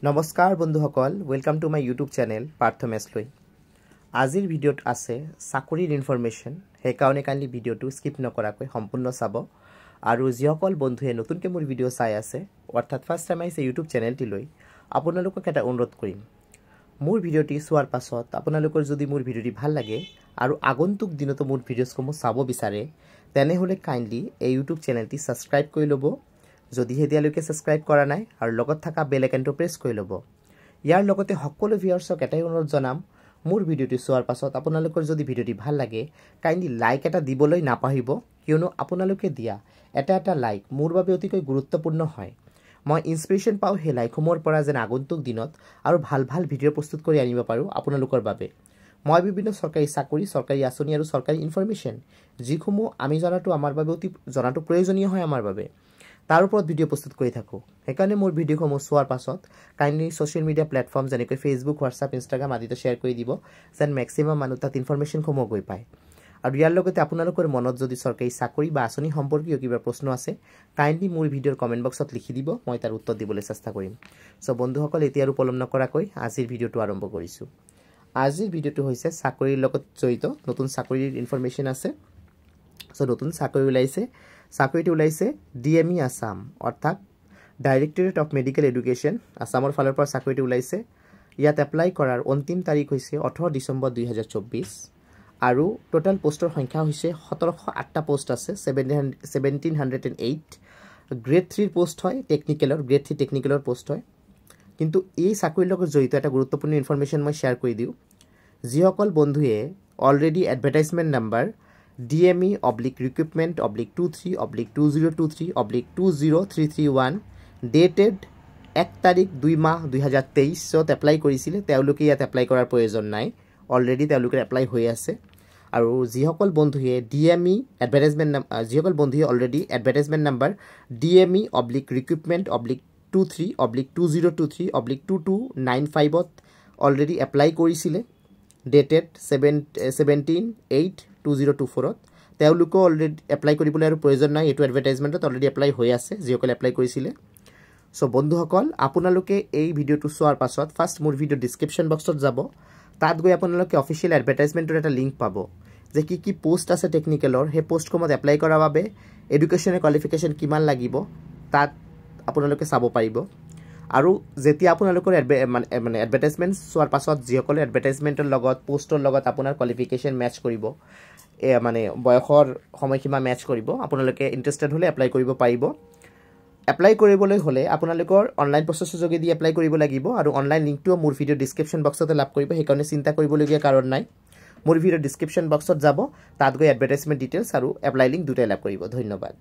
নমস্কাৰ বন্ধুসকল welcome to my YouTube channel পাৰ্থমেছলৈ আজিৰ ভিডিঅ'ত আছে চাকৰিৰ ইনফৰমেশ্যন সেইকাৰণে কাইণ্ডলি ভিডিঅ'টো স্কিপ নকৰাকৈ সম্পূৰ্ণ চাব আৰু যিসকল বন্ধুৱে নতুনকৈ মোৰ ভিডিঅ' চাই আছে অৰ্থাৎ ফাৰ্ষ্ট টাইম আহিছে ইউটিউব চেনেলটিলৈ আপোনালোকক এটা অনুৰোধ কৰিম মোৰ ভিডিঅ'টি চোৱাৰ পাছত আপোনালোকৰ যদি মোৰ ভিডিঅ'টি ভাল লাগে আৰু আগন্তুক দিনতো মোৰ ভিডিঅ'সমূহ চাব বিচাৰে তেনেহ'লে কাইণ্ডলি এই ইউটিউব চেনেলটি সাবস্ক্ৰাইব কৰি ল'ব যদি হেতিয়ালৈকে সাবস্ক্ৰাইব কৰা নাই আৰু লগত থকা বেল আইকনটো প্ৰেছ কৰি ল'ব ইয়াৰ লগতে সকলো ভিউয়াৰ্ছক এটাই অনুৰোধ জনাম মোৰ ভিডিঅ'টি চোৱাৰ পাছত আপোনালোকৰ যদি ভিডিঅ'টি ভাল লাগে কাইণ্ডলি লাইক এটা দিবলৈ নাপাহৰিব কিয়নো আপোনালোকে দিয়া এটা লাইক মোৰ বাবে অতিকৈ গুৰুত্বপূৰ্ণ হয় মই ইনস্পিৰেশ্যন পাওঁ হে লাইকসমূহৰ পৰা যেন আগন্তুক দিনত আৰু ভাল ভিডিঅ' প্ৰস্তুত কৰি আনিব পাৰোঁ আপোনালোকৰ বাবে মই বিভিন্ন চৰকাৰী চাকৰি চৰকাৰী আঁচনি আৰু চৰকাৰী ইনফৰমেশ্যন যিসমূহ আমি জনাটো আমাৰ বাবে অতি জনাটো প্ৰয়োজনীয় হয় আমাৰ বাবে তাৰ ওপৰত ভিডিঅ' প্ৰস্তুত কৰি থাকোঁ সেইকাৰণে মোৰ ভিডিঅ'সমূহ চোৱাৰ পাছত কাইণ্ডলি ছ'চিয়েল মিডিয়া প্লেটফৰ্ম যেনেকৈ ফেচবুক হোৱাটছআপ ইনষ্টাগ্ৰাম আদিতে শ্বেয়াৰ কৰি দিব যেন মেক্সিমাম মানুহ তাত ইনফৰমেশ্যনসমূহ গৈ পায় আৰু ইয়াৰ লগতে আপোনালোকৰ মনত যদি চৰকাৰী চাকৰি বা আঁচনি সম্পৰ্কীয় কিবা প্ৰশ্ন আছে কাইণ্ডলি মোৰ ভিডিঅ'ৰ কমেণ্ট বক্সত লিখি দিব মই তাৰ উত্তৰ দিবলৈ চেষ্টা কৰিম চ' বন্ধুসকল এতিয়া আৰু পলম নকৰাকৈ আজিৰ ভিডিঅ'টো আৰম্ভ কৰিছোঁ আজিৰ ভিডিঅ'টো হৈছে চাকৰিৰ লগত জড়িত নতুন চাকৰিৰ ইনফৰমেশ্যন আছে চ' নতুন চাকৰি ওলাইছে চাকৰিটো ওলাইছে ডিএমই আসাম অৰ্থাৎ ডাইৰেক্টৰেট অফ মেডিকেল এডুকেশ্যন আসামৰ ফালৰ পৰা চাকৰিটো ওলাইছে ইয়াত এপ্লাই কৰাৰ অন্তিম তাৰিখ হৈছে 18 ডিচেম্বৰ 2024 আৰু টোটাল পোষ্টৰ সংখ্যা হৈছে 1708টা পোষ্ট আছে 1708 গ্ৰেড 3 পোষ্ট হয় টেকনিকেলৰ গ্ৰেড 3 টেকনিকেলৰ পোষ্ট হয় কিন্তু এই চাকৰিৰ লগত জড়িত এটা গুৰুত্বপূৰ্ণ ইনফৰমেশ্যন মই শ্বেয়াৰ কৰি দিওঁ যিসকল বন্ধুৱে already advertisement number DME/23/2023/2031 dated 1 তাৰিখ 2 মাহ 2023 এপ্লাই কৰিছিলে তেওঁলোকে ইয়াত এপ্লাই কৰাৰ প্ৰয়োজন নাই অলৰেডি তেওঁলোকে এপ্লাই হৈ আছে আৰু যিসকল বন্ধুৱে DME এডভাৰটাইজমেণ্ট যিসকল বন্ধুৱে already advertisement number DME/recruitment/2023/2295 already apply কৰিছিলে ডেটেড 17/8/2024 তেওঁলোকে অলৰেডি এপ্লাই কৰিবলৈ আৰু প্ৰয়োজন নাই এটো এডভাৰটাইজমেণ্টত অলৰেডি এপ্লাই হৈ আছে যিসকল এপ্লাই কৰিছিলে সো বন্ধুসকল আপোনালোকে এই ভিডিঅ'টো চোৱাৰ পাছত ফাৰ্ষ্ট মোৰ ভিডিঅ' ডেসক্ৰিপচন বক্সত যাব তাত গৈ আপোনালোকে অফিচিয়েল এডভাৰটাইজমেণ্টৰ এটা লিংক পাব যে কি পোষ্ট আছে টেকনিকেলৰ হে পোষ্টসমূহত এপ্লাই কৰাৰ বাবে এডুকেশ্যন কোৱালিফিকেশ্যন কিমান লাগিব তাত আপোনালোকে চাব পাৰিব আৰু যেতিয়া আপোনালোকৰ মানে এডভাৰটাইজমেণ্ট চোৱাৰ পাছত যিসকলে এডভাৰটাইজমেণ্টৰ লগত পোষ্টৰ লগত আপোনাৰ কোৱালিফিকেশ্যন মেচ কৰিব মানে বয়সৰ সময়সীমা মেচ কৰিব আপোনালোকে ইন্টাৰেষ্টেড হলে এপ্লাই কৰিব পাৰিব এপ্লাই কৰিবলৈ হলে আপোনালোকৰ অনলাইন প্ৰচেছৰ যোগেদি এপ্লাই কৰিব লাগিব আৰু অনলাইন লিংকটো মোৰ ভিডিঅ' ডেসক্ৰিপচন বক্সতে লাভ কৰিব সেইকাৰণে চিন্তা কৰিবলগীয়া কাৰণ নাই মোৰ ভিডিঅ' ডেসক্ৰিপচন বক্সত যাব তাত গৈ এডভাৰটাইজমেণ্ট ডিটেইলছ আৰু এপ্লাই লিংক দুটাই লাভ কৰিব ধন্যবাদ